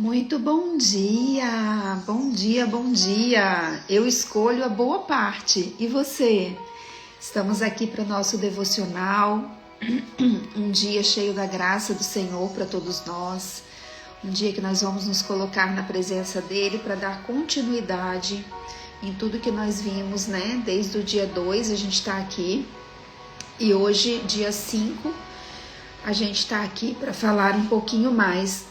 Muito bom dia, bom dia, bom dia. Eu escolho a boa parte. E você? Estamos aqui para o nosso devocional, um dia cheio da graça do Senhor para todos nós, um dia que nós vamos nos colocar na presença dEle para dar continuidade em tudo que nós vimos, né? Desde o dia 2 a gente está aqui e hoje, dia 5, a gente está aqui para falar um pouquinho mais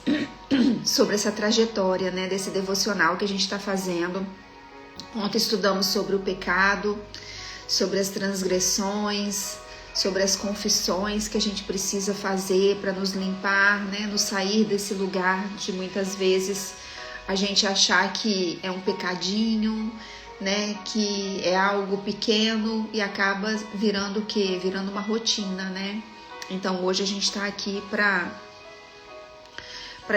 sobre essa trajetória, né, desse devocional que a gente está fazendo. Ontem estudamos sobre o pecado, sobre as transgressões, sobre as confissões que a gente precisa fazer para nos limpar, né, nos sair desse lugar de muitas vezes a gente achar que é um pecadinho, né, que é algo pequeno e acaba virando o quê? Virando uma rotina, né? Então hoje a gente está aqui para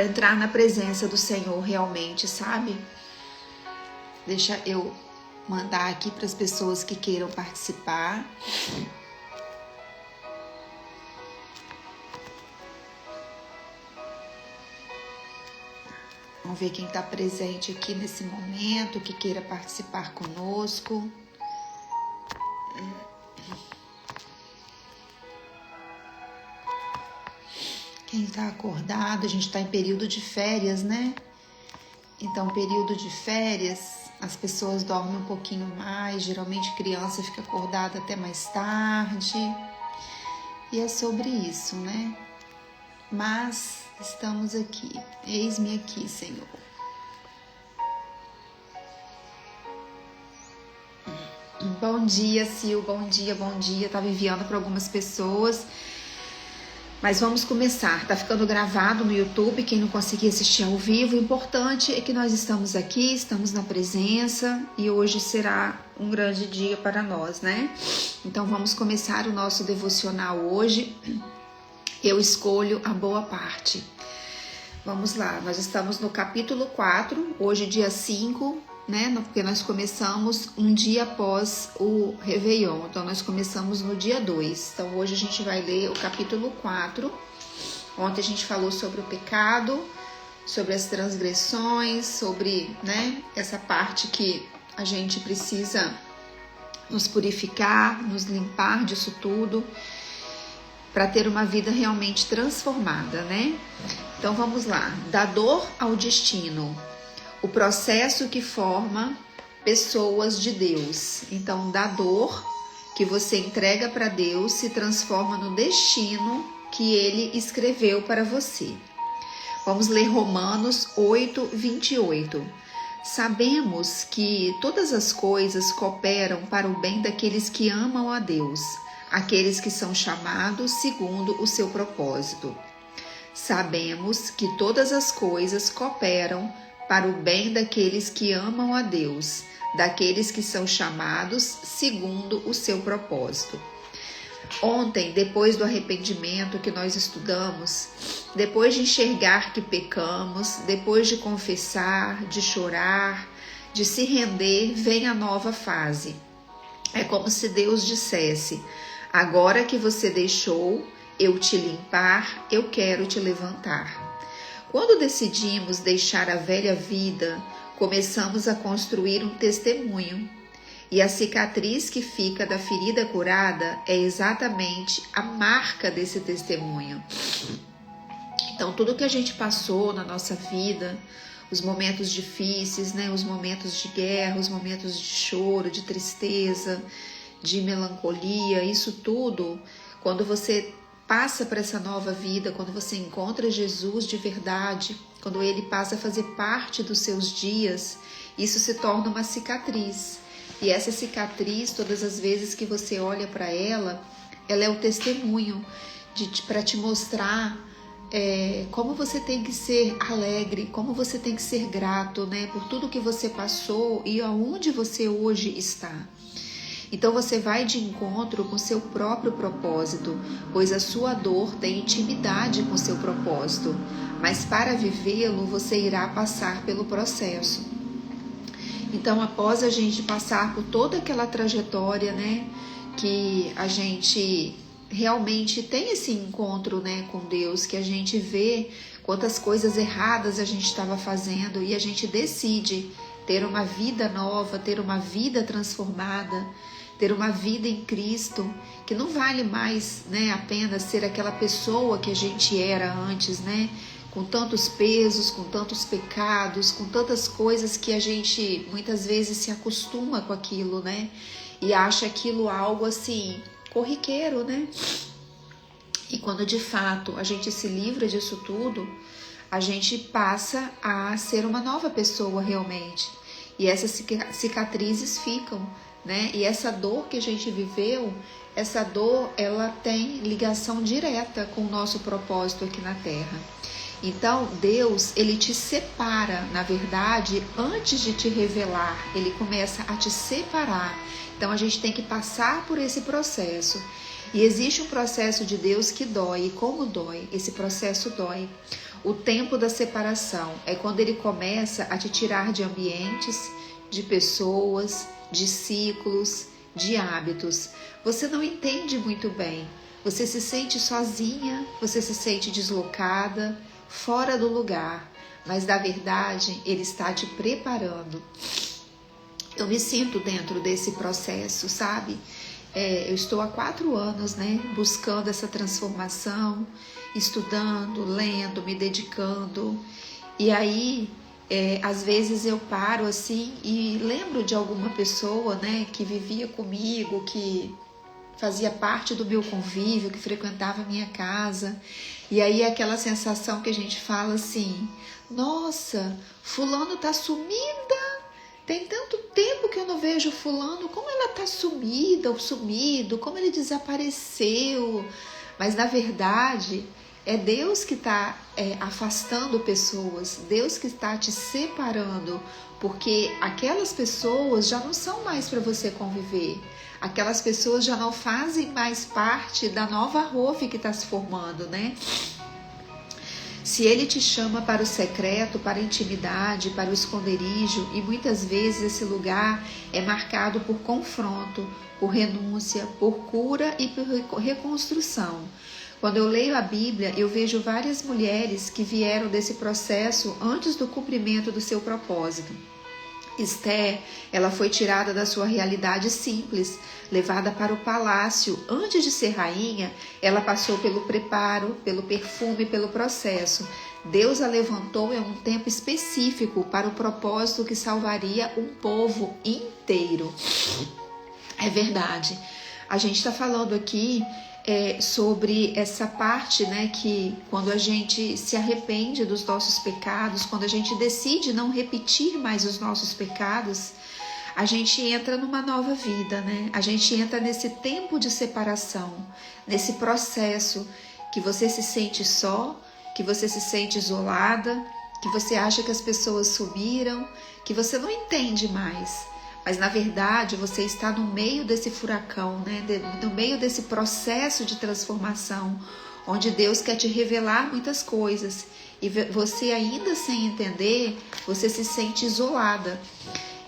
entrar na presença do Senhor realmente, sabe? Deixa eu mandar aqui para as pessoas que queiram participar. Vamos ver quem está presente aqui nesse momento, que queira participar conosco. Quem está acordado, a gente está em período de férias, né? Então, período de férias, as pessoas dormem um pouquinho mais, geralmente criança fica acordada até mais tarde. E é sobre isso, né? Mas estamos aqui, eis-me aqui, Senhor. Bom dia, Sil, bom dia, bom dia. Estava enviando para algumas pessoas. Mas vamos começar, tá ficando gravado no YouTube, quem não conseguir assistir ao vivo, o importante é que nós estamos aqui, estamos na presença e hoje será um grande dia para nós, né? Então vamos começar o nosso devocional hoje, eu escolho a boa parte. Vamos lá, nós estamos no capítulo 4, hoje dia 5, né? Porque nós começamos um dia após o Réveillon, então nós começamos no dia 2. Então hoje a gente vai ler o capítulo 4. Ontem a gente falou sobre o pecado, sobre as transgressões, sobre, né, essa parte que a gente precisa nos purificar, nos limpar disso tudo, para ter uma vida realmente transformada, né? Então vamos lá, da dor ao destino. O processo que forma pessoas de Deus. Então, da dor que você entrega para Deus se transforma no destino que Ele escreveu para você. Vamos ler Romanos 8, 28. Sabemos que todas as coisas cooperam para o bem daqueles que amam a Deus, aqueles que são chamados segundo o seu propósito. Sabemos que todas as coisas cooperam para o bem daqueles que amam a Deus, daqueles que são chamados segundo o seu propósito. Ontem, depois do arrependimento que nós estudamos, depois de enxergar que pecamos, depois de confessar, de chorar, de se render, vem a nova fase. É como se Deus dissesse: agora que você deixou eu te limpar, eu quero te levantar. Quando decidimos deixar a velha vida, começamos a construir um testemunho. E a cicatriz que fica da ferida curada é exatamente a marca desse testemunho. Então, tudo que a gente passou na nossa vida, os momentos difíceis, né, os momentos de guerra, os momentos de choro, de tristeza, de melancolia, isso tudo, quando você passa para essa nova vida, quando você encontra Jesus de verdade, quando Ele passa a fazer parte dos seus dias, isso se torna uma cicatriz. E essa cicatriz, todas as vezes que você olha para ela, ela é o testemunho para te mostrar como você tem que ser alegre, como você tem que ser grato, né, por tudo que você passou e aonde você hoje está. Então você vai de encontro com seu próprio propósito, pois a sua dor tem intimidade com seu propósito, mas para vivê-lo você irá passar pelo processo. Então, após a gente passar por toda aquela trajetória, né, que a gente realmente tem esse encontro, né, com Deus, que a gente vê quantas coisas erradas a gente estava fazendo e a gente decide ter uma vida nova, ter uma vida transformada, ter uma vida em Cristo, que não vale mais, né, apenas ser aquela pessoa que a gente era antes, né, com tantos pesos, com tantos pecados, com tantas coisas que a gente muitas vezes se acostuma com aquilo, né, e acha aquilo algo assim, corriqueiro, né? E quando de fato a gente se livra disso tudo, a gente passa a ser uma nova pessoa realmente. E essas cicatrizes ficam, né? E essa dor que a gente viveu, essa dor, ela tem ligação direta com o nosso propósito aqui na Terra. Então, Deus, ele te separa, na verdade, antes de te revelar, ele começa a te separar. Então, a gente tem que passar por esse processo. E existe um processo de Deus que dói. E como dói? Esse processo dói. O tempo da separação é quando ele começa a te tirar de ambientes, de pessoas, de ciclos, de hábitos. Você não entende muito bem. Você se sente sozinha, você se sente deslocada, fora do lugar. Mas, na verdade, ele está te preparando. Eu me sinto dentro desse processo, sabe? Eu estou há 4 anos, né, buscando essa transformação, estudando, lendo, me dedicando. E aí, às vezes eu paro assim e lembro de alguma pessoa, né, que vivia comigo, que fazia parte do meu convívio, que frequentava a minha casa. E aí aquela sensação que a gente fala assim, nossa, fulano tá sumida. Tem tanto tempo que eu não vejo fulano, como ela tá sumida ou sumido, como ele desapareceu. Mas na verdade é Deus que está afastando pessoas, Deus que está te separando, porque aquelas pessoas já não são mais para você conviver. Aquelas pessoas já não fazem mais parte da nova Rove que está se formando, né? Se ele te chama para o secreto, para a intimidade, para o esconderijo, e muitas vezes esse lugar é marcado por confronto, por renúncia, por cura e por reconstrução. Quando eu leio a Bíblia, eu vejo várias mulheres que vieram desse processo antes do cumprimento do seu propósito. Esther, ela foi tirada da sua realidade simples, levada para o palácio. Antes de ser rainha, ela passou pelo preparo, pelo perfume, pelo processo. Deus a levantou em um tempo específico para o propósito que salvaria um povo inteiro. É verdade. A gente está falando aqui sobre essa parte, né, que quando a gente se arrepende dos nossos pecados, quando a gente decide não repetir mais os nossos pecados, a gente entra numa nova vida, né? A gente entra nesse tempo de separação, nesse processo que você se sente só, que você se sente isolada, que você acha que as pessoas sumiram, que você não entende mais. Mas, na verdade, você está no meio desse furacão, né? No meio desse processo de transformação, onde Deus quer te revelar muitas coisas. E você ainda sem entender, você se sente isolada.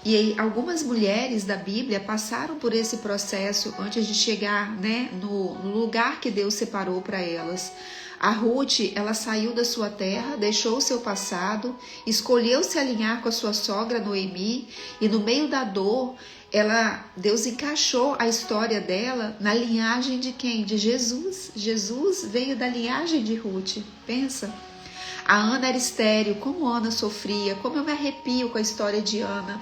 E algumas mulheres da Bíblia passaram por esse processo antes de chegar, né, no lugar que Deus separou para elas. A Ruth, ela saiu da sua terra, deixou o seu passado, escolheu se alinhar com a sua sogra Noemi, e no meio da dor, Deus encaixou a história dela na linhagem de quem? De Jesus. Jesus veio da linhagem de Ruth. Pensa. A Ana era estéril, como Ana sofria, como eu me arrepio com a história de Ana.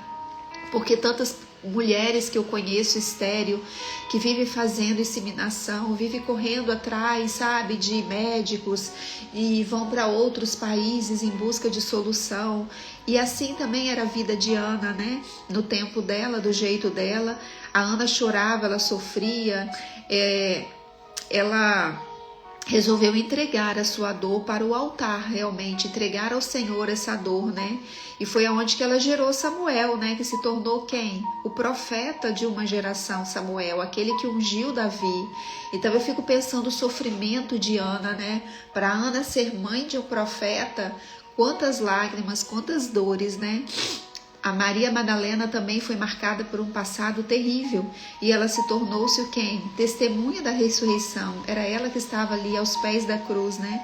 Porque tantas mulheres que eu conheço estéril, que vivem fazendo inseminação, vivem correndo atrás, sabe, de médicos e vão para outros países em busca de solução. E assim também era a vida de Ana, né? No tempo dela, do jeito dela. A Ana chorava, ela sofria, ela resolveu entregar a sua dor para o altar, realmente, entregar ao Senhor essa dor, né? E foi aonde que ela gerou Samuel, né? Que se tornou quem? O profeta de uma geração, Samuel, aquele que ungiu Davi. Então eu fico pensando o sofrimento de Ana, né? Para Ana ser mãe de um profeta, quantas lágrimas, quantas dores, né? A Maria Madalena também foi marcada por um passado terrível e ela se tornou-se o quem? Testemunha da ressurreição. Era ela que estava ali aos pés da cruz, né?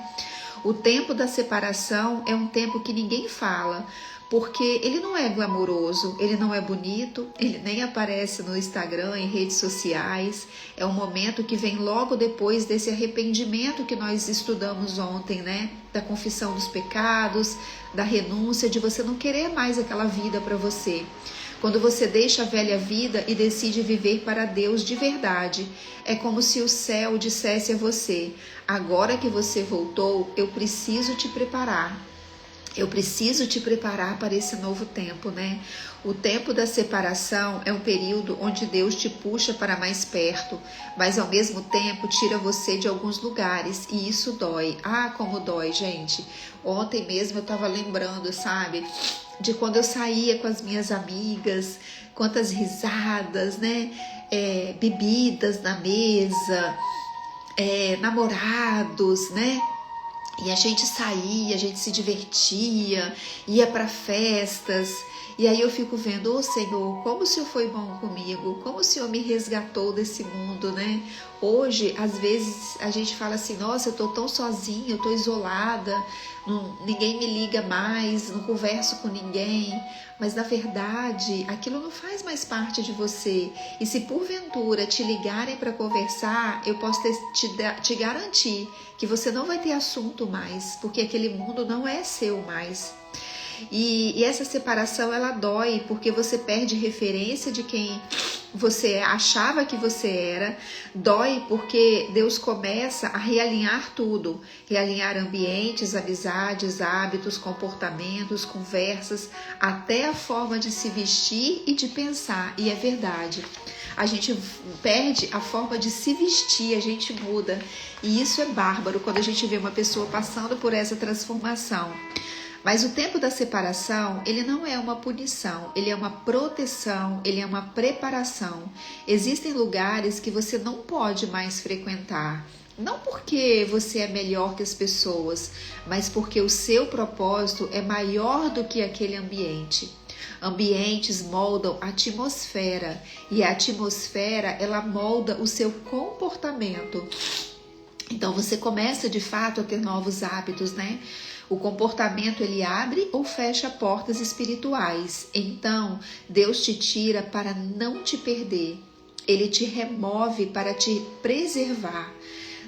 O tempo da separação é um tempo que ninguém fala, porque ele não é glamouroso, ele não é bonito, ele nem aparece no Instagram, em redes sociais. É um momento que vem logo depois desse arrependimento que nós estudamos ontem, né? Da confissão dos pecados, da renúncia, de você não querer mais aquela vida para você. Quando você deixa a velha vida e decide viver para Deus de verdade, é como se o céu dissesse a você: agora que você voltou, eu preciso te preparar. Eu preciso te preparar para esse novo tempo, né? O tempo da separação é um período onde Deus te puxa para mais perto, mas ao mesmo tempo tira você de alguns lugares e isso dói. Ah, como dói, gente. Ontem mesmo eu estava lembrando, sabe, de quando eu saía com as minhas amigas, quantas risadas, né? Bebidas na mesa, namorados, né? E a gente saía, a gente se divertia, ia para festas. E aí eu fico vendo, ô Senhor, como o Senhor foi bom comigo, como o Senhor me resgatou desse mundo, né? Hoje, às vezes, a gente fala assim, nossa, eu tô tão sozinha, eu tô isolada, ninguém me liga mais, não converso com ninguém. Mas, na verdade, aquilo não faz mais parte de você. E se porventura te ligarem para conversar, eu posso te garantir que você não vai ter assunto mais, porque aquele mundo não é seu mais. E essa separação, ela dói, porque você perde referência de quem você achava que você era. Dói porque Deus começa a realinhar tudo, realinhar ambientes, amizades, hábitos, comportamentos, conversas, até a forma de se vestir e de pensar. E é verdade, a gente perde a forma de se vestir, a gente muda. E isso é bárbaro quando a gente vê uma pessoa passando por essa transformação. Mas o tempo da separação, ele não é uma punição, ele é uma proteção, ele é uma preparação. Existem lugares que você não pode mais frequentar. Não porque você é melhor que as pessoas, mas porque o seu propósito é maior do que aquele ambiente. Ambientes moldam a atmosfera e a atmosfera, ela molda o seu comportamento. Então você começa de fato a ter novos hábitos, né? O comportamento, ele abre ou fecha portas espirituais. Então, Deus te tira para não te perder. Ele te remove para te preservar.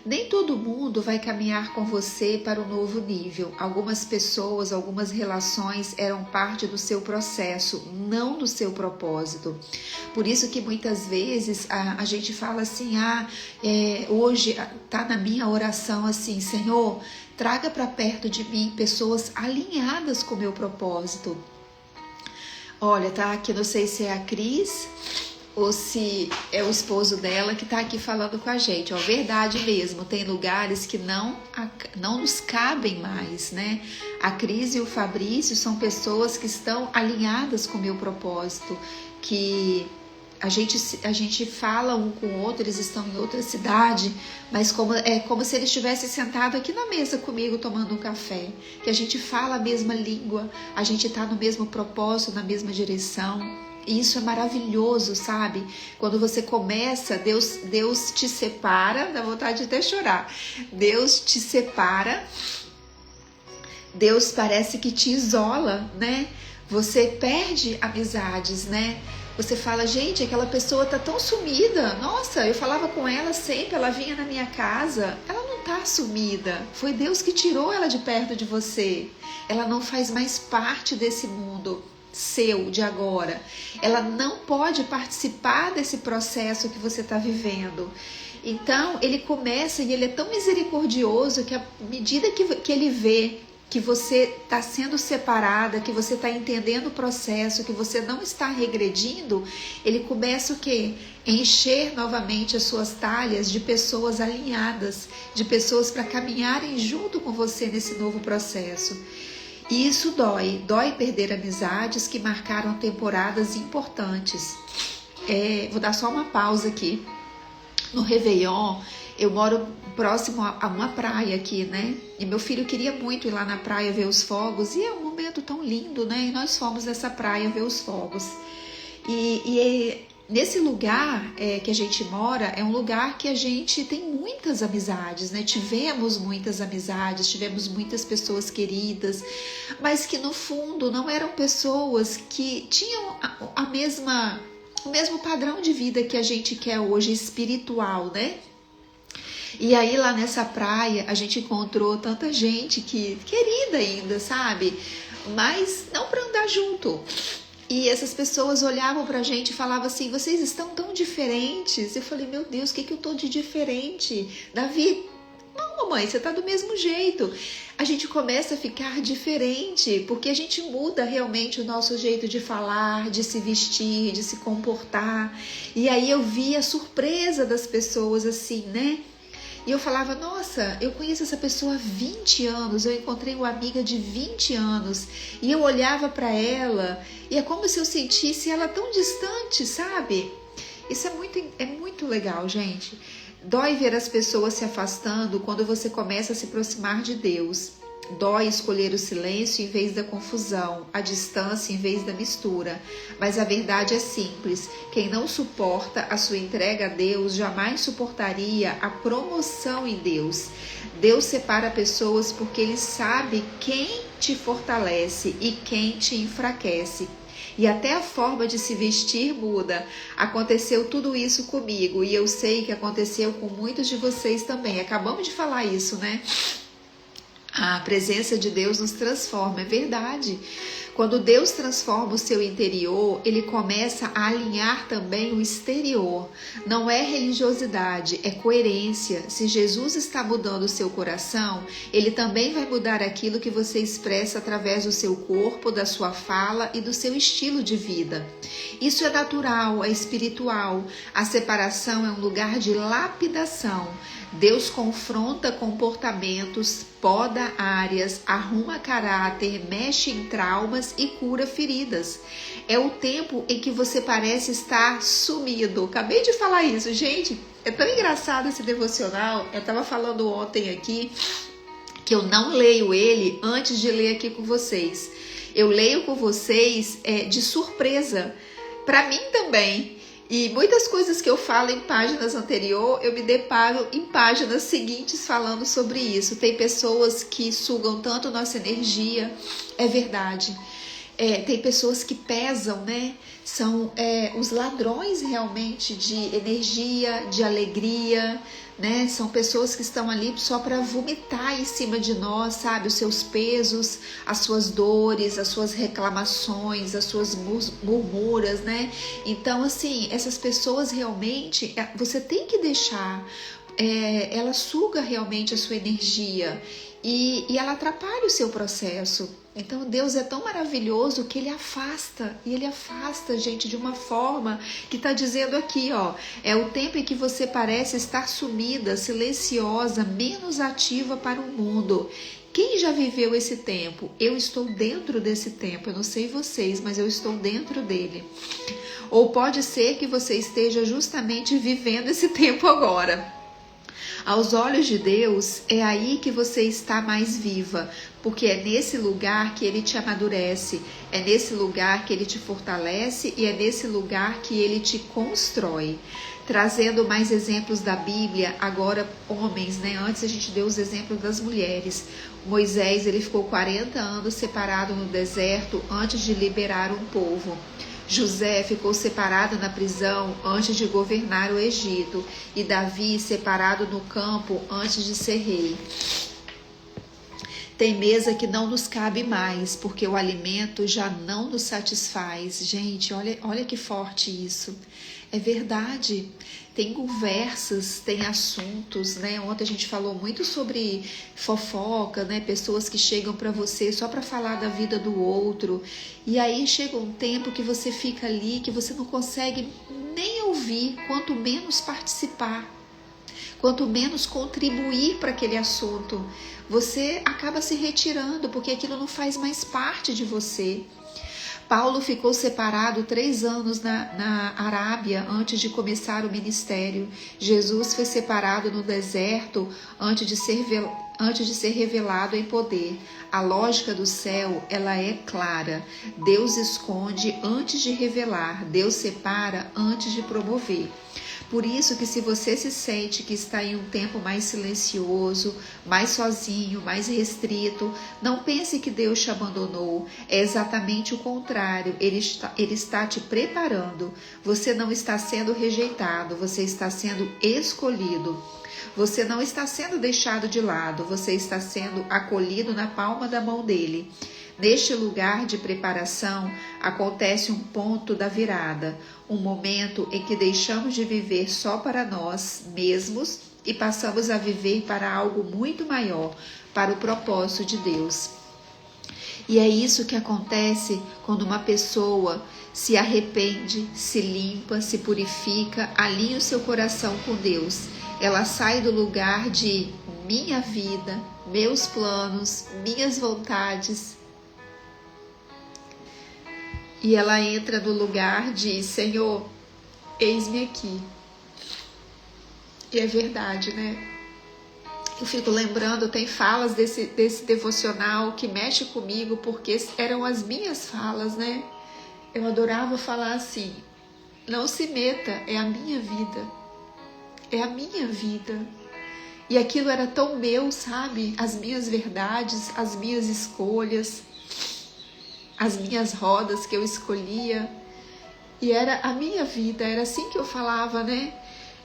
Nem todo mundo vai caminhar com você para um novo nível. Algumas pessoas, algumas relações eram parte do seu processo, não do seu propósito. Por isso que muitas vezes a gente fala assim, hoje está na minha oração assim, Senhor, traga para perto de mim pessoas alinhadas com o meu propósito. Olha, tá aqui, não sei se é a Cris ou se é o esposo dela que está aqui falando com a gente. Verdade mesmo, tem lugares que não nos cabem mais, né? A Cris e o Fabrício são pessoas que estão alinhadas com o meu propósito, que a gente fala um com o outro, eles estão em outra cidade, mas é como se eles estivessem sentados aqui na mesa comigo tomando um café, que a gente fala a mesma língua, a gente está no mesmo propósito, na mesma direção. E isso é maravilhoso, sabe? Quando você começa, Deus te separa, dá vontade de até chorar. Deus te separa, Deus parece que te isola, né? Você perde amizades, né? Você fala, gente, aquela pessoa tá tão sumida. Nossa, eu falava com ela sempre, ela vinha na minha casa. Ela não tá sumida. Foi Deus que tirou ela de perto de você. Ela não faz mais parte desse mundo seu de agora. Ela não pode participar desse processo que você está vivendo. Então, ele começa e ele é tão misericordioso que à medida que ele vê que você está sendo separada, que você está entendendo o processo, que você não está regredindo, ele começa o quê? Encher novamente as suas talhas de pessoas alinhadas, de pessoas para caminharem junto com você nesse novo processo. E isso dói perder amizades que marcaram temporadas importantes. Vou dar só uma pausa aqui. No Réveillon, eu moro próximo a uma praia aqui, né? E meu filho queria muito ir lá na praia ver os fogos, e é um momento tão lindo, né? E nós fomos nessa praia ver os fogos. E nesse lugar que a gente mora, é um lugar que a gente tem muitas amizades, né? Tivemos muitas amizades, tivemos muitas pessoas queridas, mas que no fundo não eram pessoas que tinham o mesmo padrão de vida que a gente quer hoje, espiritual, né? E aí lá nessa praia a gente encontrou tanta gente querida ainda, sabe? Mas não para andar junto. E essas pessoas olhavam pra gente e falavam assim, vocês estão tão diferentes. Eu falei, meu Deus, o que eu tô de diferente? Davi, não, mamãe, você tá do mesmo jeito. A gente começa a ficar diferente, porque a gente muda realmente o nosso jeito de falar, de se vestir, de se comportar. E aí eu vi a surpresa das pessoas assim, né? E eu falava, nossa, eu conheço essa pessoa há 20 anos, eu encontrei uma amiga de 20 anos, e eu olhava para ela, e é como se eu sentisse ela tão distante, sabe? Isso é muito legal, gente. Dói ver as pessoas se afastando quando você começa a se aproximar de Deus. Dói escolher o silêncio em vez da confusão, a distância em vez da mistura. Mas a verdade é simples. Quem não suporta a sua entrega a Deus jamais suportaria a promoção em Deus. Deus separa pessoas porque Ele sabe quem te fortalece e quem te enfraquece. E até a forma de se vestir muda. Aconteceu tudo isso comigo e eu sei que aconteceu com muitos de vocês também. Acabamos de falar isso, né? A presença de Deus nos transforma, é verdade. Quando Deus transforma o seu interior, Ele começa a alinhar também o exterior. Não é religiosidade, é coerência. Se Jesus está mudando o seu coração, Ele também vai mudar aquilo que você expressa através do seu corpo, da sua fala e do seu estilo de vida. Isso é natural, é espiritual. A separação é um lugar de lapidação. Deus confronta comportamentos, poda áreas, arruma caráter, mexe em traumas e cura feridas. É o tempo em que você parece estar sumido. Acabei de falar isso, gente. É tão engraçado esse devocional. Eu estava falando ontem aqui que eu não leio ele antes de ler aqui com vocês. Eu leio com vocês de surpresa. Para mim também. E muitas coisas que eu falo em páginas anteriores, eu me deparo em páginas seguintes falando sobre isso. Tem pessoas que sugam tanto nossa energia, é verdade. Tem pessoas que pesam, né? São os ladrões realmente de energia, de alegria, né? São pessoas que estão ali só para vomitar em cima de nós, sabe? Os seus pesos, as suas dores, as suas reclamações, as suas murmuras, né? Então, assim, essas pessoas realmente, você tem que deixar, ela suga realmente a sua energia e ela atrapalha o seu processo. Então Deus é tão maravilhoso que Ele afasta, e Ele afasta, gente, de uma forma que está dizendo aqui, ó, é o tempo em que você parece estar sumida, silenciosa, menos ativa para o mundo. Quem já viveu esse tempo? Eu estou dentro desse tempo, eu não sei vocês, mas eu estou dentro dele. Ou pode ser que você esteja justamente vivendo esse tempo agora. Aos olhos de Deus, é aí que você está mais viva, porque é nesse lugar que Ele te amadurece, é nesse lugar que Ele te fortalece e é nesse lugar que Ele te constrói. Trazendo mais exemplos da Bíblia, agora homens, né? Antes a gente deu os exemplos das mulheres. Moisés, ele ficou 40 anos separado no deserto antes de liberar um povo. José ficou separado na prisão antes de governar o Egito, e Davi separado no campo antes de ser rei. Tem mesa que não nos cabe mais, porque o alimento já não nos satisfaz. Gente, olha que forte isso. É verdade. Tem conversas, tem assuntos, né? Ontem a gente falou muito sobre fofoca, né? Pessoas que chegam para você só para falar da vida do outro. E aí chega um tempo que você fica ali, que você não consegue nem ouvir, quanto menos participar, quanto menos contribuir para aquele assunto. Você acaba se retirando, porque aquilo não faz mais parte de você. Paulo ficou separado 3 anos na Arábia antes de começar o ministério. Jesus foi separado no deserto antes de ser antes de ser revelado em poder. A lógica do céu, ela é clara. Deus esconde antes de revelar. Deus separa antes de promover. Por isso que se você se sente que está em um tempo mais silencioso, mais sozinho, mais restrito, não pense que Deus te abandonou. É exatamente o contrário. Ele está te preparando. Você não está sendo rejeitado, você está sendo escolhido. Você não está sendo deixado de lado, você está sendo acolhido na palma da mão dele. Neste lugar de preparação, acontece um ponto da virada, um momento em que deixamos de viver só para nós mesmos e passamos a viver para algo muito maior, para o propósito de Deus. E é isso que acontece quando uma pessoa se arrepende, se limpa, se purifica, alinha o seu coração com Deus. Ela sai do lugar de minha vida, meus planos, minhas vontades, e ela entra no lugar de Senhor, eis-me aqui. E é verdade, né? Eu fico lembrando, tem falas desse devocional que mexe comigo, porque eram as minhas falas, né? Eu adorava falar assim, não se meta, é a minha vida. É a minha vida. E aquilo era tão meu, sabe? As minhas verdades, as minhas escolhas, as minhas rodas que eu escolhia, e era a minha vida, era assim que eu falava, né?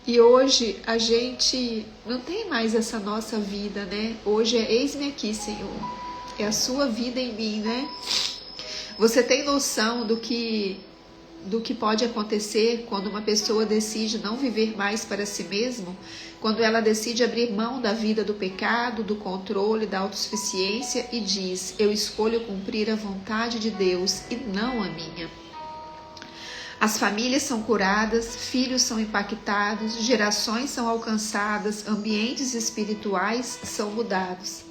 E hoje a gente não tem mais essa nossa vida, né? Hoje é eis-me aqui, Senhor, é a sua vida em mim, né? Você tem noção do que pode acontecer quando uma pessoa decide não viver mais para si mesmo? Quando ela decide abrir mão da vida do pecado, do controle, da autossuficiência e diz, eu escolho cumprir a vontade de Deus e não a minha. As famílias são curadas, filhos são impactados, gerações são alcançadas, ambientes espirituais são mudados.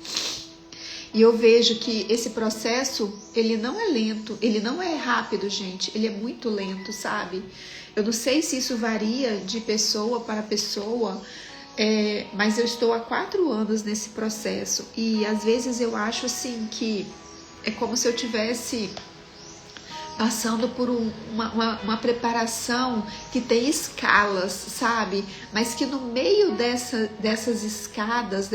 E eu vejo que esse processo, ele não é lento, ele não é rápido, gente, ele é muito lento, sabe? Eu não sei se isso varia de pessoa para pessoa, mas eu estou há 4 anos nesse processo e às vezes eu acho assim que é como se eu tivesse passando por uma preparação que tem escalas, sabe? Mas que no meio dessas escalas,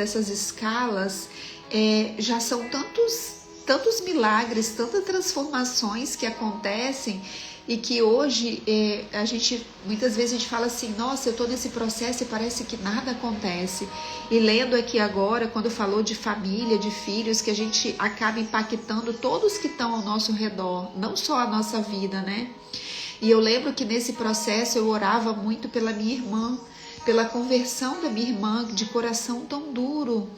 já são tantos milagres, tantas transformações que acontecem e que hoje muitas vezes a gente fala assim, nossa, eu estou nesse processo e parece que nada acontece. E lendo aqui agora, quando falou de família, de filhos, que a gente acaba impactando todos que estão ao nosso redor, não só a nossa vida, né? E eu lembro que nesse processo eu orava muito pela minha irmã, pela conversão da minha irmã, de coração tão duro.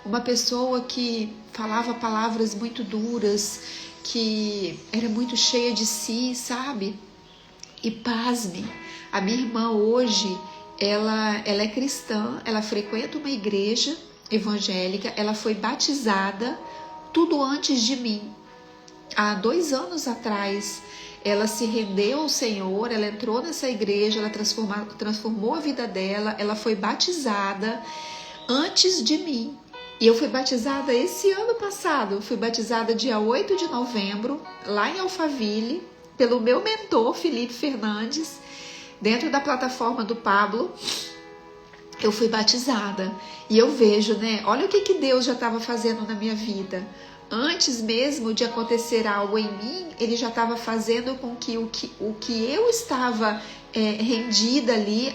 Uma pessoa que falava palavras muito duras, que era muito cheia de si, sabe? E pasme, a minha irmã hoje, ela é cristã, ela frequenta uma igreja evangélica, ela foi batizada tudo antes de mim. Há 2 anos atrás, ela se rendeu ao Senhor, ela entrou nessa igreja, ela transformou a vida dela, ela foi batizada antes de mim. E eu fui batizada esse ano passado, fui batizada dia 8 de novembro, lá em Alphaville, pelo meu mentor, Felipe Fernandes, dentro da plataforma do Pablo. Eu fui batizada e eu vejo, né? Olha o que Deus já estava fazendo na minha vida. Antes mesmo de acontecer algo em mim, ele já estava fazendo com que o que eu estava rendida ali,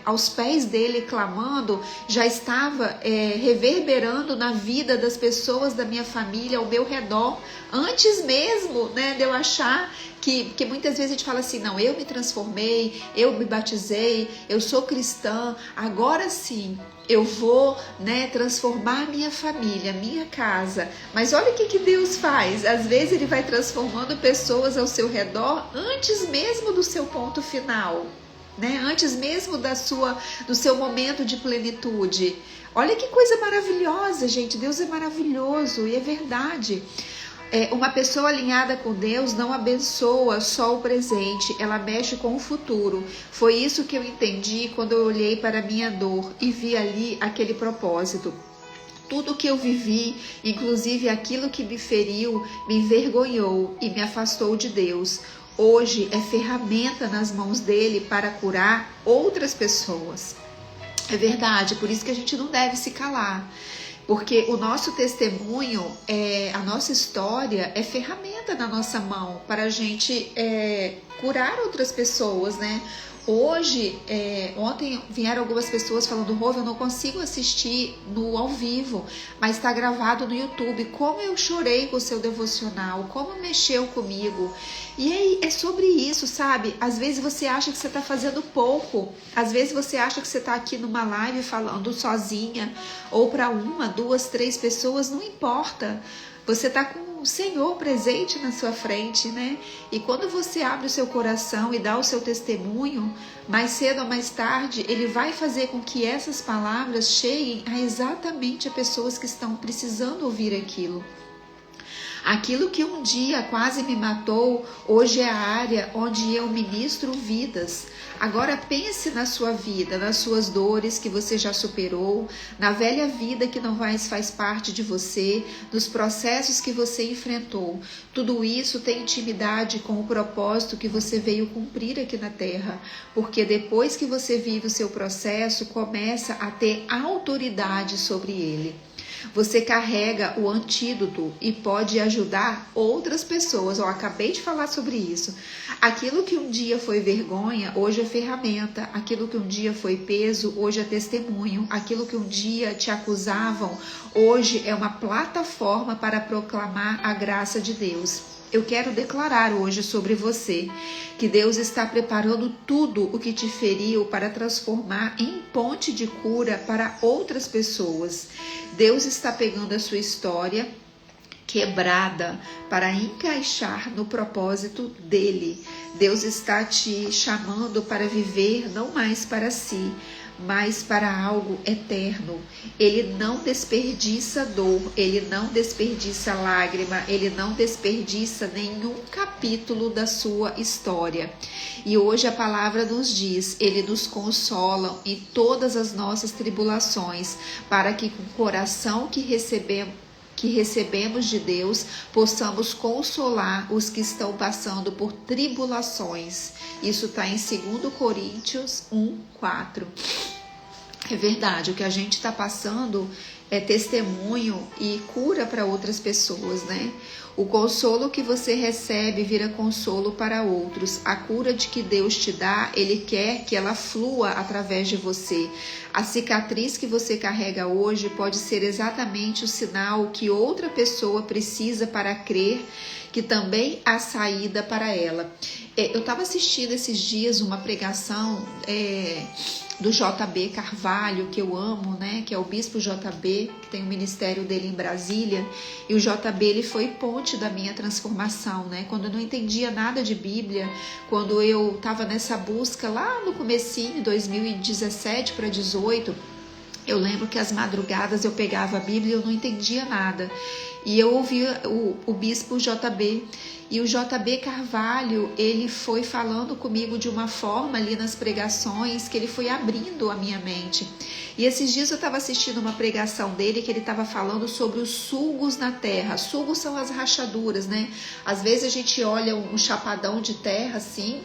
aos pés dele, clamando, já estava reverberando na vida das pessoas da minha família ao meu redor, antes mesmo, né, de eu achar que muitas vezes a gente fala assim, não, eu me transformei, eu me batizei, eu sou cristã, agora sim, eu vou, né, transformar minha família, minha casa. Mas olha o que Deus faz. Às vezes ele vai transformando pessoas ao seu redor antes mesmo do seu ponto final, né? Antes mesmo do seu momento de plenitude. Olha que coisa maravilhosa, gente. Deus é maravilhoso e é verdade. Uma pessoa alinhada com Deus não abençoa só o presente, ela mexe com o futuro. Foi isso que eu entendi quando eu olhei para a minha dor e vi ali aquele propósito. tudo que eu vivi, inclusive aquilo que me feriu, me envergonhou e me afastou de Deus, hoje é ferramenta nas mãos dele para curar outras pessoas. É verdade, por isso que a gente não deve se calar. Porque o nosso testemunho, a nossa história é ferramenta na nossa mão para a gente curar outras pessoas, né? Hoje, ontem vieram algumas pessoas falando: Rô, eu não consigo assistir no ao vivo, mas está gravado no YouTube. Como eu chorei com o seu devocional, como mexeu comigo. E aí, é sobre isso, sabe? Às vezes você acha que você está fazendo pouco, às vezes você acha que você está aqui numa live falando sozinha, ou para 1, 2, 3 pessoas, não importa. Você está com o Senhor presente na sua frente, né? E quando você abre o seu coração e dá o seu testemunho, mais cedo ou mais tarde, Ele vai fazer com que essas palavras cheguem a exatamente a pessoas que estão precisando ouvir aquilo. Aquilo que um dia quase me matou, hoje é a área onde eu ministro vidas. Agora pense na sua vida, nas suas dores que você já superou, na velha vida que não mais faz parte de você, nos processos que você enfrentou. Tudo isso tem intimidade com o propósito que você veio cumprir aqui na Terra, porque depois que você vive o seu processo, começa a ter autoridade sobre ele. Você carrega o antídoto e pode ajudar outras pessoas. Eu acabei de falar sobre isso. Aquilo que um dia foi vergonha, hoje é ferramenta. Aquilo que um dia foi peso, hoje é testemunho. Aquilo que um dia te acusavam, hoje é uma plataforma para proclamar a graça de Deus. Eu quero declarar hoje sobre você que Deus está preparando tudo o que te feriu para transformar em ponte de cura para outras pessoas. Deus está pegando a sua história quebrada para encaixar no propósito dele. Deus está te chamando para viver não mais para si, mas para algo eterno. Ele não desperdiça dor, ele não desperdiça lágrima, ele não desperdiça nenhum capítulo da sua história. E hoje a palavra nos diz, ele nos consola em todas as nossas tribulações, para que com o coração que recebemos de Deus, possamos consolar os que estão passando por tribulações. Isso está em 2 Coríntios 1:4. É verdade, o que a gente está passando é testemunho e cura para outras pessoas, né? O consolo que você recebe vira consolo para outros. A cura de que Deus te dá, Ele quer que ela flua através de você. A cicatriz que você carrega hoje pode ser exatamente o sinal que outra pessoa precisa para crer que também há saída para ela. Eu estava assistindo esses dias uma pregação do JB Carvalho, que eu amo, né? Que é o Bispo JB, que tem o ministério dele em Brasília. E o JB, ele foi ponte da minha transformação, né? Quando eu não entendia nada de Bíblia, quando eu estava nessa busca lá no comecinho, 2017 para 2018, eu lembro que às madrugadas eu pegava a Bíblia e eu não entendia nada. E eu ouvi o Bispo JB. E o JB Carvalho, ele foi falando comigo de uma forma ali nas pregações que ele foi abrindo a minha mente. E esses dias eu estava assistindo uma pregação dele que ele estava falando sobre os sulgos na terra. Sulgos são as rachaduras, né? Às vezes a gente olha um chapadão de terra assim.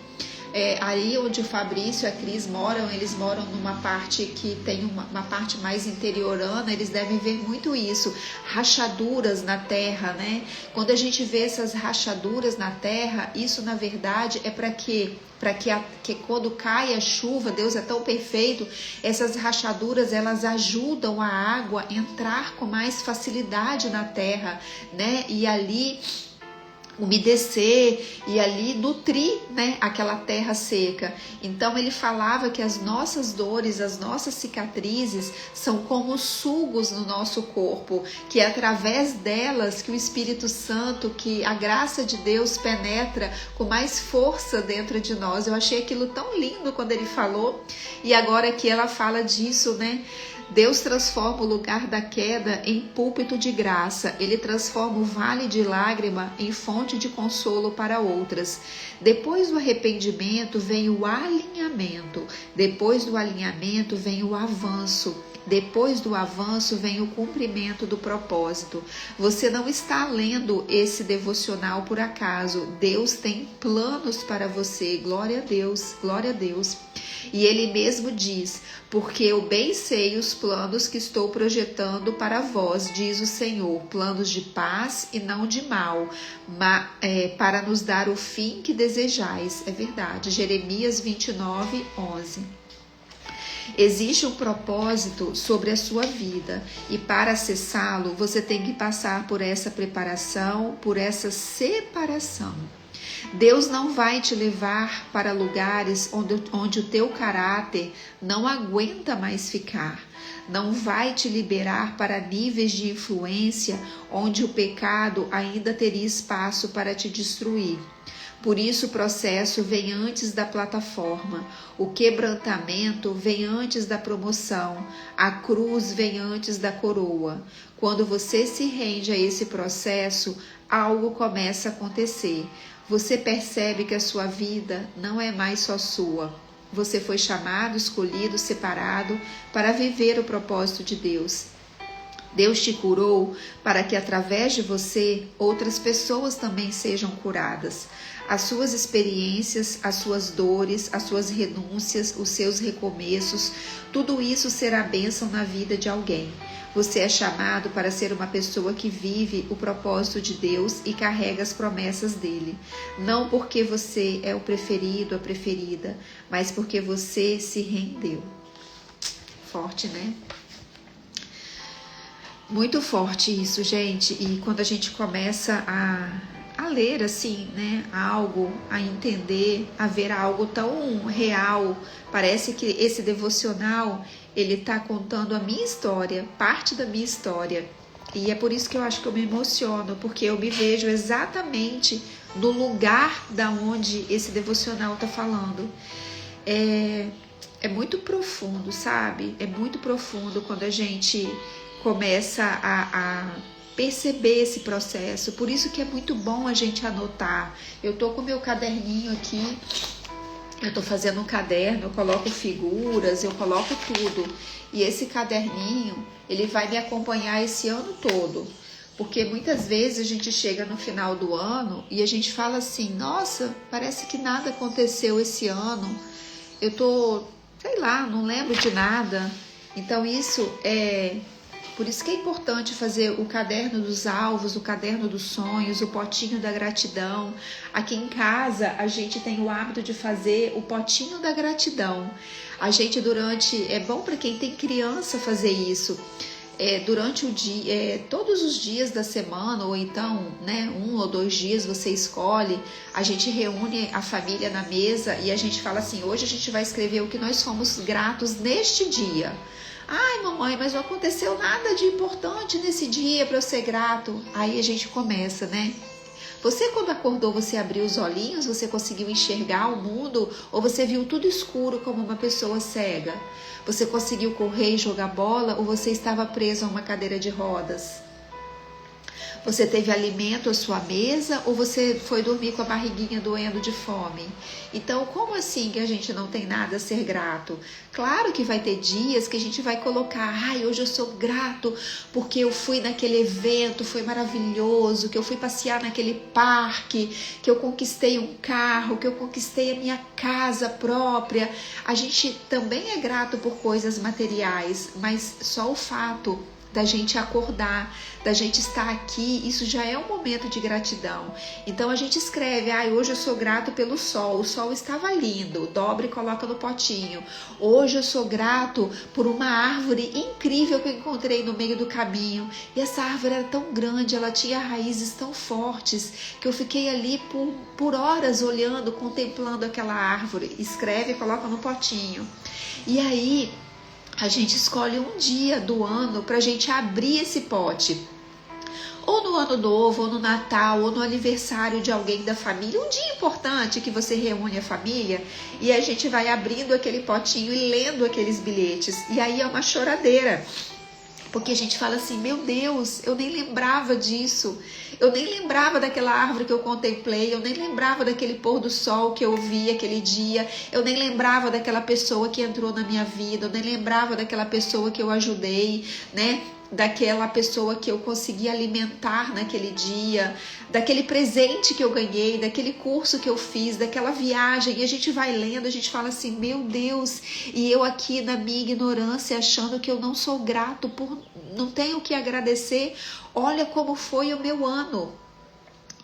Aí onde o Fabrício e a Cris moram, eles moram numa parte que tem uma parte mais interiorana, eles devem ver muito isso, rachaduras na terra, né? Quando a gente vê essas rachaduras na terra, isso na verdade é para que quando cai a chuva, Deus é tão perfeito, essas rachaduras elas ajudam a água a entrar com mais facilidade na terra, né? E ali umedecer e ali nutrir, né, aquela terra seca. Então ele falava que as nossas dores, as nossas cicatrizes são como sulgos no nosso corpo, que é através delas que o Espírito Santo, que a graça de Deus penetra com mais força dentro de nós. Eu achei aquilo tão lindo quando ele falou, e agora que ela fala disso, né, Deus transforma o lugar da queda em púlpito de graça. Ele transforma o vale de lágrima em fonte de consolo para outras. Depois do arrependimento vem o alinhamento. Depois do alinhamento vem o avanço. Depois do avanço vem o cumprimento do propósito. Você não está lendo esse devocional por acaso. Deus tem planos para você. Glória a Deus, glória a Deus. E Ele mesmo diz: porque eu bem sei os planos que estou projetando para vós, diz o Senhor, planos de paz e não de mal, para nos dar o fim que desejais. É verdade. Jeremias 29, 11. Existe um propósito sobre a sua vida e para acessá-lo você tem que passar por essa preparação, por essa separação. Deus não vai te levar para lugares onde o teu caráter não aguenta mais ficar. Não vai te liberar para níveis de influência onde o pecado ainda teria espaço para te destruir. Por isso o processo vem antes da plataforma, o quebrantamento vem antes da promoção, a cruz vem antes da coroa. Quando você se rende a esse processo, algo começa a acontecer. Você percebe que a sua vida não é mais só sua. Você foi chamado, escolhido, separado para viver o propósito de Deus. Deus te curou para que através de você outras pessoas também sejam curadas. As suas experiências, as suas dores, as suas renúncias, os seus recomeços, tudo isso será bênção na vida de alguém. Você é chamado para ser uma pessoa que vive o propósito de Deus e carrega as promessas dele. Não porque você é o preferido, a preferida, mas porque você se rendeu. Forte, né? Muito forte isso, gente. E quando a gente começa a ler assim, né, algo, a entender, a ver algo tão real, parece que esse devocional, ele tá contando a minha história, parte da minha história. E é por isso que eu acho que eu me emociono, porque eu me vejo exatamente no lugar da onde esse devocional tá falando. É muito profundo, sabe? É muito profundo quando a gente começa a perceber esse processo. Por isso que é muito bom a gente anotar. Eu tô com meu caderninho aqui, eu tô fazendo um caderno, eu coloco figuras, eu coloco tudo. E esse caderninho, ele vai me acompanhar esse ano todo. Porque muitas vezes a gente chega no final do ano e a gente fala assim: nossa, parece que nada aconteceu esse ano. Eu tô, sei lá, não lembro de nada. Então por isso que é importante fazer o caderno dos alvos, o caderno dos sonhos, o potinho da gratidão. Aqui em casa a gente tem o hábito de fazer o potinho da gratidão. A gente é bom para quem tem criança fazer isso. Durante o dia, todos os dias da semana, ou então, né, 1 ou 2 dias você escolhe, a gente reúne a família na mesa e a gente fala assim: hoje a gente vai escrever o que nós fomos gratos neste dia. Ai, mamãe, mas não aconteceu nada de importante nesse dia para eu ser grato. Aí a gente começa, né? Você, quando acordou, você abriu os olhinhos, você conseguiu enxergar o mundo, ou você viu tudo escuro como uma pessoa cega? Você conseguiu correr e jogar bola, ou você estava preso a uma cadeira de rodas? Você teve alimento à sua mesa, ou você foi dormir com a barriguinha doendo de fome? Então, como assim que a gente não tem nada a ser grato? Claro que vai ter dias que a gente vai colocar: ai, hoje eu sou grato porque eu fui naquele evento, foi maravilhoso, que eu fui passear naquele parque, que eu conquistei um carro, que eu conquistei a minha casa própria. A gente também é grato por coisas materiais, mas só o fato da gente acordar, da gente estar aqui, isso já é um momento de gratidão. Então a gente escreve: hoje eu sou grato pelo sol, o sol estava lindo, dobra e coloca no potinho. Hoje eu sou grato por uma árvore incrível que eu encontrei no meio do caminho, e essa árvore era tão grande, ela tinha raízes tão fortes, que eu fiquei ali por horas olhando, contemplando aquela árvore. Escreve e coloca no potinho. E aí a gente escolhe um dia do ano para a gente abrir esse pote. ou no ano novo, ou no Natal, ou no aniversário de alguém da família, um dia importante que você reúne a família e a gente vai abrindo aquele potinho e lendo aqueles bilhetes. E aí é uma choradeira. Porque a gente fala assim, meu Deus, eu nem lembrava disso, eu nem lembrava daquela árvore que eu contemplei, eu nem lembrava daquele pôr do sol que eu vi aquele dia, eu nem lembrava daquela pessoa que entrou na minha vida, eu nem lembrava daquela pessoa que eu ajudei, né? Daquela pessoa que eu consegui alimentar naquele dia, daquele presente que eu ganhei, daquele curso que eu fiz, daquela viagem. E a gente vai lendo, a gente fala assim, meu Deus, e eu aqui na minha ignorância achando que eu não sou grato, não tenho o que agradecer. Olha como foi o meu ano.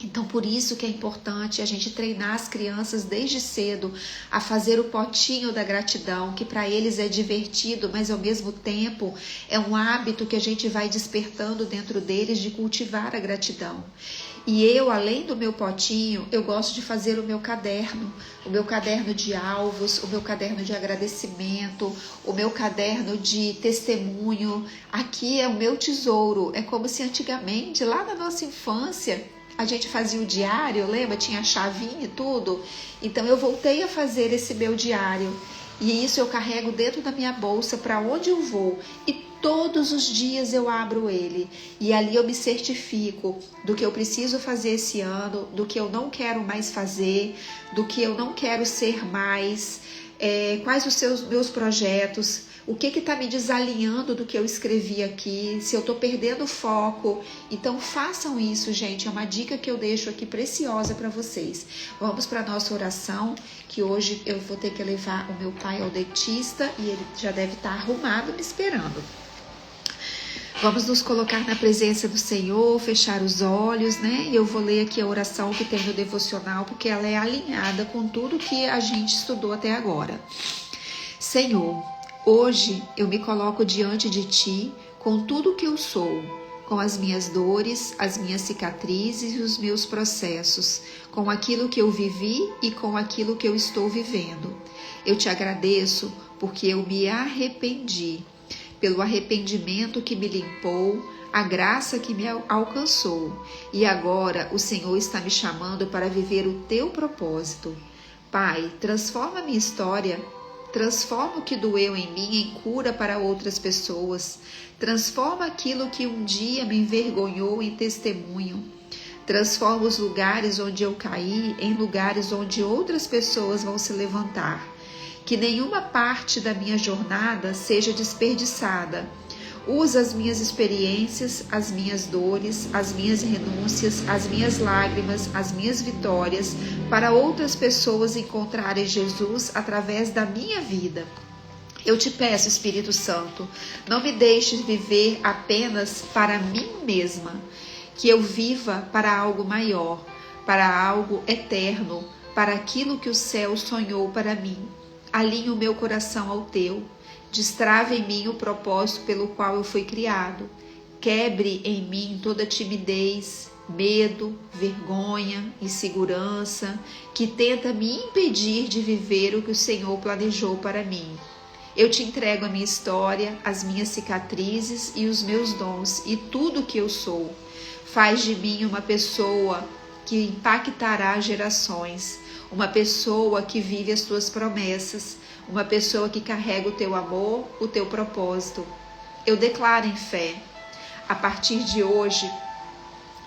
Então, por isso que é importante a gente treinar as crianças desde cedo a fazer o potinho da gratidão, que para eles é divertido, mas ao mesmo tempo é um hábito que a gente vai despertando dentro deles de cultivar a gratidão. E eu, além do meu potinho, eu gosto de fazer o meu caderno de alvos, o meu caderno de agradecimento, o meu caderno de testemunho. Aqui é o meu tesouro. É como se antigamente, lá na nossa infância, a gente fazia o diário, lembra? Tinha a chavinha e tudo. Então eu voltei a fazer esse meu diário. E isso eu carrego dentro da minha bolsa para onde eu vou. E todos os dias eu abro ele. E ali eu me certifico do que eu preciso fazer esse ano, do que eu não quero mais fazer, do que eu não quero ser mais, quais os meus projetos, o que está me desalinhando do que eu escrevi aqui, se eu estou perdendo o foco. Então façam isso, gente, é uma dica que eu deixo aqui preciosa para vocês. Vamos para a nossa oração, que hoje eu vou ter que levar o meu pai ao dentista e ele já deve estar arrumado me esperando. Vamos nos colocar na presença do Senhor, fechar os olhos, né? E eu vou ler aqui a oração que tem no devocional, porque ela é alinhada com tudo que a gente estudou até agora. Senhor, hoje eu me coloco diante de Ti com tudo o que eu sou, com as minhas dores, as minhas cicatrizes e os meus processos, com aquilo que eu vivi e com aquilo que eu estou vivendo. Eu Te agradeço porque eu me arrependi, pelo arrependimento que me limpou, a graça que me alcançou. E agora o Senhor está me chamando para viver o Teu propósito. Pai, transforma a minha história. Transforma o que doeu em mim em cura para outras pessoas. Transforma aquilo que um dia me envergonhou em testemunho. Transforma os lugares onde eu caí em lugares onde outras pessoas vão se levantar. Que nenhuma parte da minha jornada seja desperdiçada. Usa as minhas experiências, as minhas dores, as minhas renúncias, as minhas lágrimas, as minhas vitórias, para outras pessoas encontrarem Jesus através da minha vida. Eu te peço, Espírito Santo, não me deixes viver apenas para mim mesma, que eu viva para algo maior, para algo eterno, para aquilo que o céu sonhou para mim. Alinhe o meu coração ao teu. Destrave em mim o propósito pelo qual eu fui criado. Quebre em mim toda timidez, medo, vergonha, insegurança, que tenta me impedir de viver o que o Senhor planejou para mim. Eu te entrego a minha história, as minhas cicatrizes e os meus dons e tudo o que eu sou. Faz de mim uma pessoa que impactará gerações, uma pessoa que vive as tuas promessas, uma pessoa que carrega o teu amor, o teu propósito. Eu declaro em fé, a partir de hoje,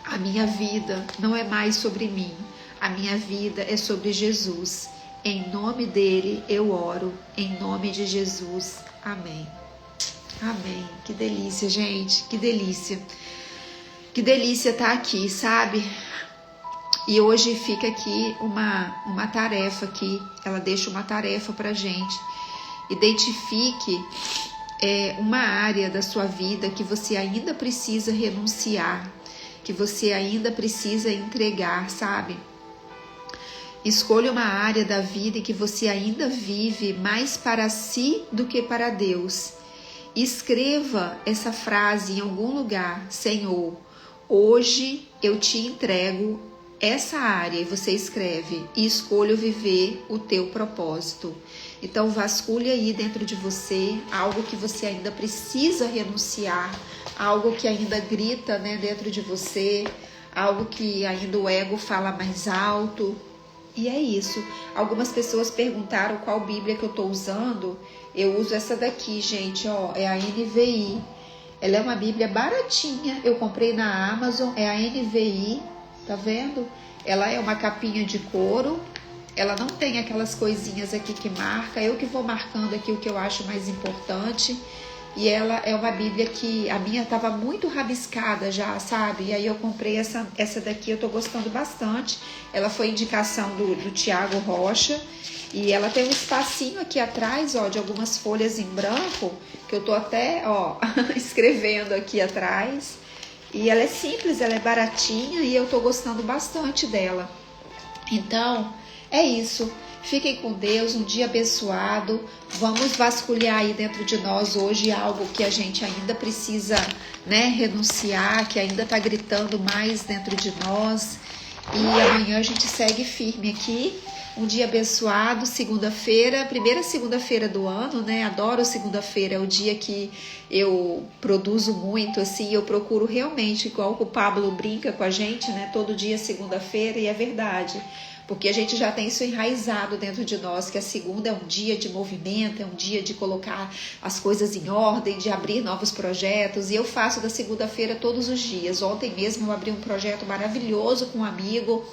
a minha vida não é mais sobre mim, a minha vida é sobre Jesus. Em nome dele eu oro, em nome de Jesus. Amém. Amém. Que delícia, gente, que delícia. Que delícia estar aqui, sabe? E hoje fica aqui uma tarefa aqui, ela deixa uma tarefa pra gente. Identifique uma área da sua vida que você ainda precisa renunciar, que você ainda precisa entregar, sabe? Escolha uma área da vida em que você ainda vive mais para si do que para Deus. Escreva essa frase em algum lugar: Senhor, hoje eu te entrego essa área, e você escreve: e escolho viver o teu propósito. Então vasculhe aí dentro de você algo que você ainda precisa renunciar, algo que ainda grita, né, dentro de você, algo que ainda o ego fala mais alto. E é isso. Algumas pessoas perguntaram qual Bíblia que eu estou usando. Eu uso essa daqui, gente, ó, é a NVI. Ela é uma Bíblia baratinha, eu comprei na Amazon, é a NVI, tá vendo? Ela é uma capinha de couro, ela não tem aquelas coisinhas aqui que marca, eu que vou marcando aqui o que eu acho mais importante. E ela é uma Bíblia que a minha estava muito rabiscada já, sabe? E aí eu comprei essa daqui, eu tô gostando bastante. Ela foi indicação do Tiago Rocha. E ela tem um espacinho aqui atrás, ó, de algumas folhas em branco, que eu tô até, ó, escrevendo aqui atrás. E ela é simples, ela é baratinha e eu tô gostando bastante dela. Então, é isso. Fiquem com Deus, um dia abençoado. Vamos vasculhar aí dentro de nós hoje algo que a gente ainda precisa, né, renunciar, que ainda tá gritando mais dentro de nós. E amanhã a gente segue firme aqui. Um dia abençoado, segunda-feira, primeira segunda-feira do ano, né? Adoro segunda-feira, é o dia que eu produzo muito, assim, eu procuro realmente, igual o Pablo brinca com a gente, né? Todo dia segunda-feira, e é verdade. Porque a gente já tem isso enraizado dentro de nós, que a segunda é um dia de movimento, é um dia de colocar as coisas em ordem, de abrir novos projetos, e eu faço da segunda-feira todos os dias. Ontem mesmo eu abri um projeto maravilhoso com um amigo.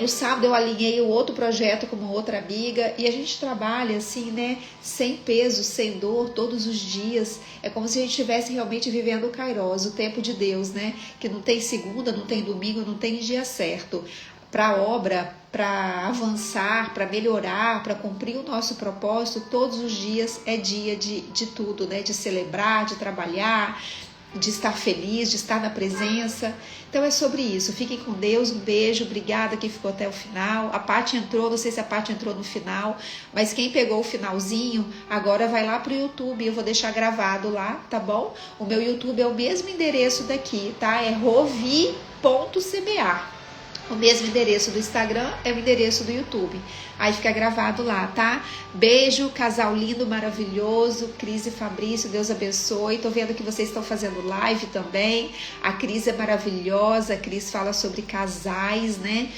No sábado eu alinhei o outro projeto com uma outra amiga e a gente trabalha assim, né, sem peso, sem dor, todos os dias. É como se a gente estivesse realmente vivendo o Kairos, o tempo de Deus, né, que não tem segunda, não tem domingo, não tem dia certo. Para a obra, para avançar, para melhorar, para cumprir o nosso propósito, todos os dias é dia de tudo, né, de celebrar, de trabalhar, de estar feliz, de estar na presença. Então é sobre isso. Fiquem com Deus, um beijo, obrigada quem ficou até o final. A Paty entrou, não sei se a Paty entrou no final, mas quem pegou o finalzinho, agora vai lá pro YouTube, eu vou deixar gravado lá, tá bom? O meu YouTube é o mesmo endereço daqui, tá? É rovi.cba. O mesmo endereço do Instagram é o endereço do YouTube. Aí fica gravado lá, tá? Beijo, casal lindo, maravilhoso. Cris e Fabrício, Deus abençoe. Tô vendo que vocês estão fazendo live também. A Cris é maravilhosa. A Cris fala sobre casais, né?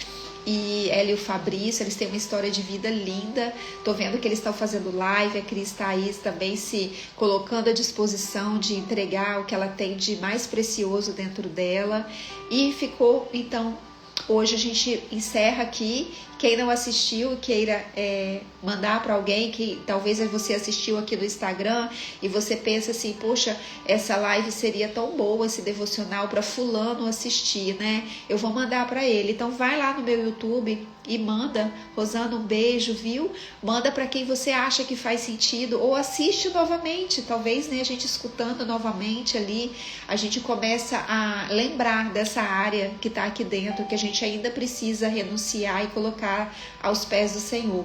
E ela e o Fabrício, eles têm uma história de vida linda. Tô vendo que eles estão fazendo live. A Cris tá aí também se colocando à disposição de entregar o que ela tem de mais precioso dentro dela. E ficou, então... Hoje a gente encerra aqui. Quem não assistiu, queira mandar para alguém que talvez você assistiu aqui no Instagram e você pensa assim, poxa, essa live seria tão boa, esse devocional para fulano assistir, né? Eu vou mandar para ele. Então vai lá no meu YouTube e manda. Rosana, um beijo, viu? Manda para quem você acha que faz sentido ou assiste novamente. Talvez, né, a gente escutando novamente ali, a gente começa a lembrar dessa área que está aqui dentro, que a gente ainda precisa renunciar e colocar aos pés do Senhor.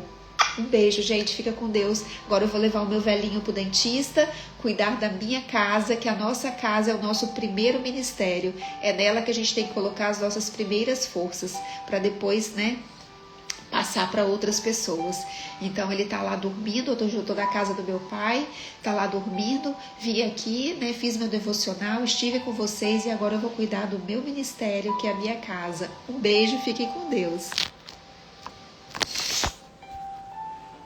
Um beijo, gente, fica com Deus. Agora eu vou levar o meu velhinho pro dentista, cuidar da minha casa, que a nossa casa é o nosso primeiro ministério. É nela que a gente tem que colocar as nossas primeiras forças, para depois, né, passar para outras pessoas. Então ele tá lá dormindo, eu tô na casa do meu pai, tá lá dormindo, vim aqui, né, fiz meu devocional, estive com vocês e agora eu vou cuidar do meu ministério, que é a minha casa. Um beijo, fiquem com Deus.